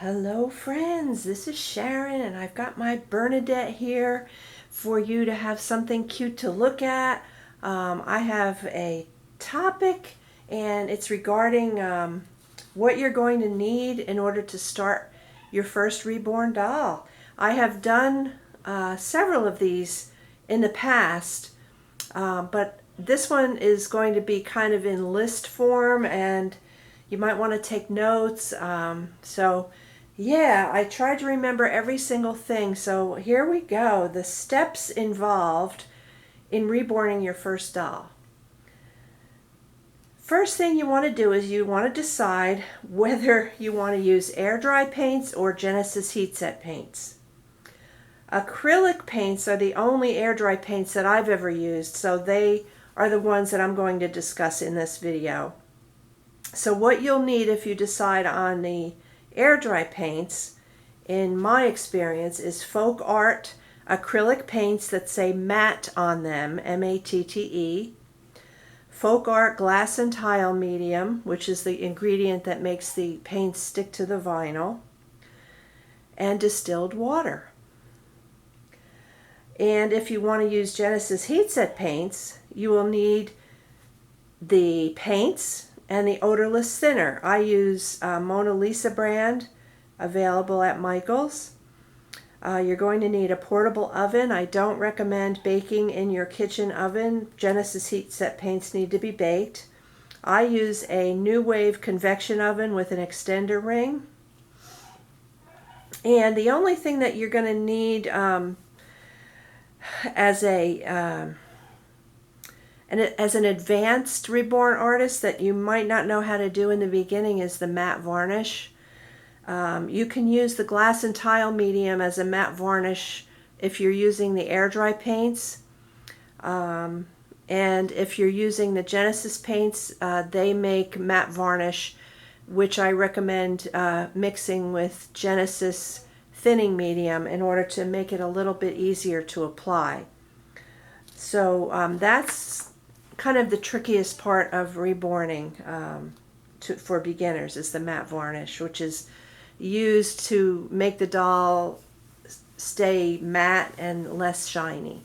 Hello friends, this is Sharon and I've got my Bernadette here for you to have something cute to look at. I have a topic and it's regarding what you're going to need in order to start your first reborn doll. I have done several of these in the past, but this one is going to be kind of in list form and you might want to take notes. Yeah, I tried to remember every single thing. So here we go. The steps involved in reborning your first doll. First thing you want to do is you want to decide whether you want to use air dry paints or Genesis heat set paints. Acrylic paints are the only air dry paints that I've ever used, so they are the ones that I'm going to discuss in this video. So what you'll need if you decide on the air dry paints, in my experience, is Folk Art acrylic paints that say matte on them, M-A-T-T-E. Folk Art glass and tile medium, which is the ingredient that makes the paints stick to the vinyl, and distilled water. And if you want to use Genesis heat set paints, you will need the paints and the odorless thinner. I use Mona Lisa brand, available at Michael's. You're going to need a portable oven. I don't recommend baking in your kitchen oven. Genesis heat set paints need to be baked. I use a New Wave convection oven with an extender ring. And the only thing that you're going to need as an advanced reborn artist that you might not know how to do in the beginning is the matte varnish. You can use the glass and tile medium as a matte varnish if you're using the air dry paints. And if you're using the Genesis paints, they make matte varnish, which I recommend mixing with Genesis thinning medium in order to make it a little bit easier to apply. So that's kind of the trickiest part of reborning for beginners, is the matte varnish, which is used to make the doll stay matte and less shiny.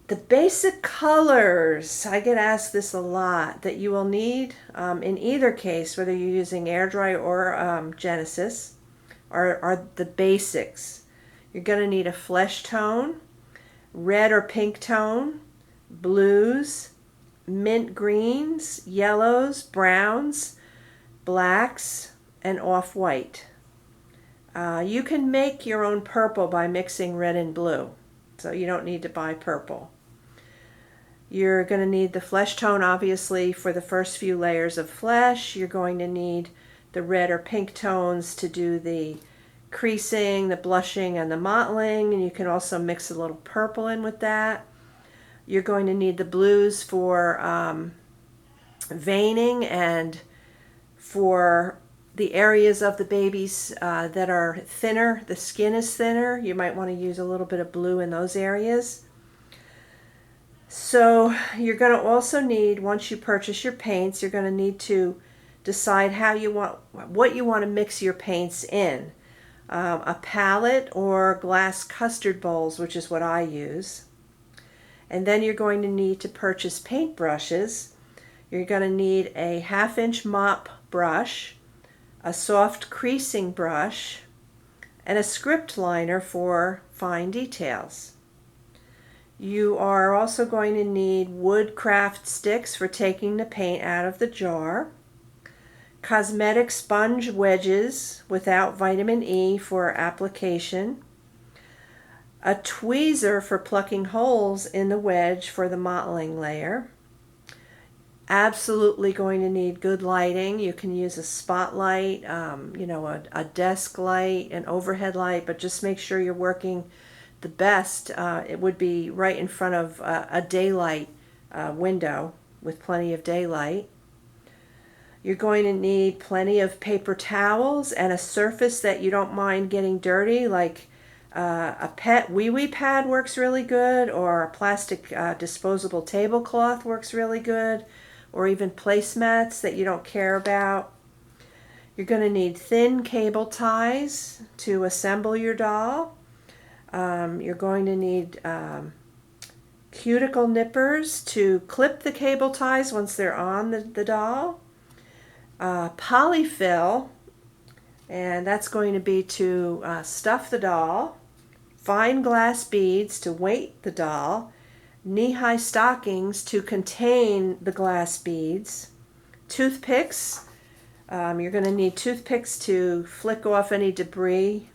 The basic colors, I get asked this a lot, that you will need in either case, whether you're using air dry or Genesis, are the basics. You're going to need a flesh tone, red or pink tone, blues, mint greens, yellows, browns, blacks, and off-white. You can make your own purple by mixing red and blue, so you don't need to buy purple. You're going to need the flesh tone, obviously, for the first few layers of flesh. You're going to need the red or pink tones to do the creasing, the blushing, and the mottling, and you can also mix a little purple in with that. You're going to need the blues for veining and for the areas of the babies that are thinner, the skin is thinner. You might want to use a little bit of blue in those areas. So you're going to also need, once you purchase your paints, you're going to need to decide what you want to mix your paints in. A palette or glass custard bowls, which is what I use. And then you're going to need to purchase paint brushes. You're going to need a 1/2-inch mop brush, a soft creasing brush, and a script liner for fine details. You are also going to need wood craft sticks for taking the paint out of the jar, cosmetic sponge wedges without vitamin E for application, a tweezer for plucking holes in the wedge for the mottling layer. Absolutely going to need good lighting. You can use a spotlight, a desk light, an overhead light, but just make sure you're working the best. It would be right in front of a daylight window with plenty of daylight. You're going to need plenty of paper towels and a surface that you don't mind getting dirty, like a pet wee-wee pad works really good, or a plastic disposable tablecloth works really good, or even placemats that you don't care about. You're going to need thin cable ties to assemble your doll. You're going to need cuticle nippers to clip the cable ties once they're on the doll. Polyfill, and that's going to be to stuff the doll. Fine glass beads to weight the doll. Knee-high stockings to contain the glass beads. Toothpicks. You're going to need toothpicks to flick off any debris.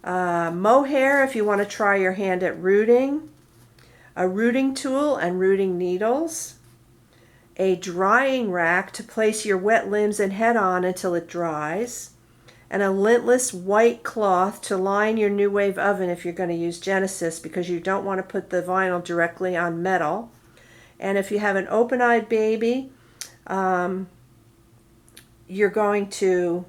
Mohair if you want to try your hand at rooting. A rooting tool and rooting needles. A drying rack to place your wet limbs and head on until it dries. And a lintless white cloth to line your New Wave oven if you're going to use Genesis, because you don't want to put the vinyl directly on metal. And if you have an open-eyed baby, you're going to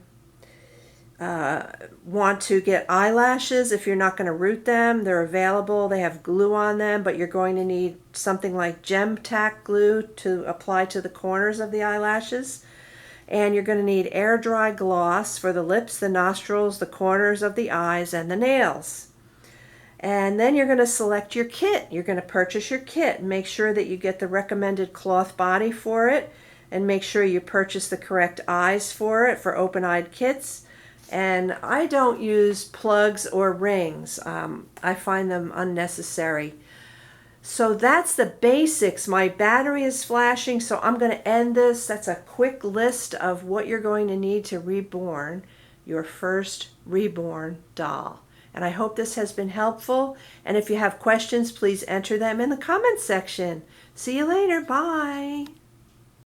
want to get eyelashes. If you're not going to root them, they're available. They have glue on them, but you're going to need something like gem tack glue to apply to the corners of the eyelashes. And you're going to need air dry gloss for the lips, the nostrils, the corners of the eyes, and the nails. And then you're going to select your kit. You're going to purchase your kit. Make sure that you get the recommended cloth body for it, and make sure you purchase the correct eyes for it for open-eyed kits. And I don't use plugs or rings. I find them unnecessary. So that's the basics. My battery is flashing, so I'm going to end this. That's a quick list of what you're going to need to reborn your first reborn doll. And I hope this has been helpful. And if you have questions, please enter them in the comments section. See you later. Bye.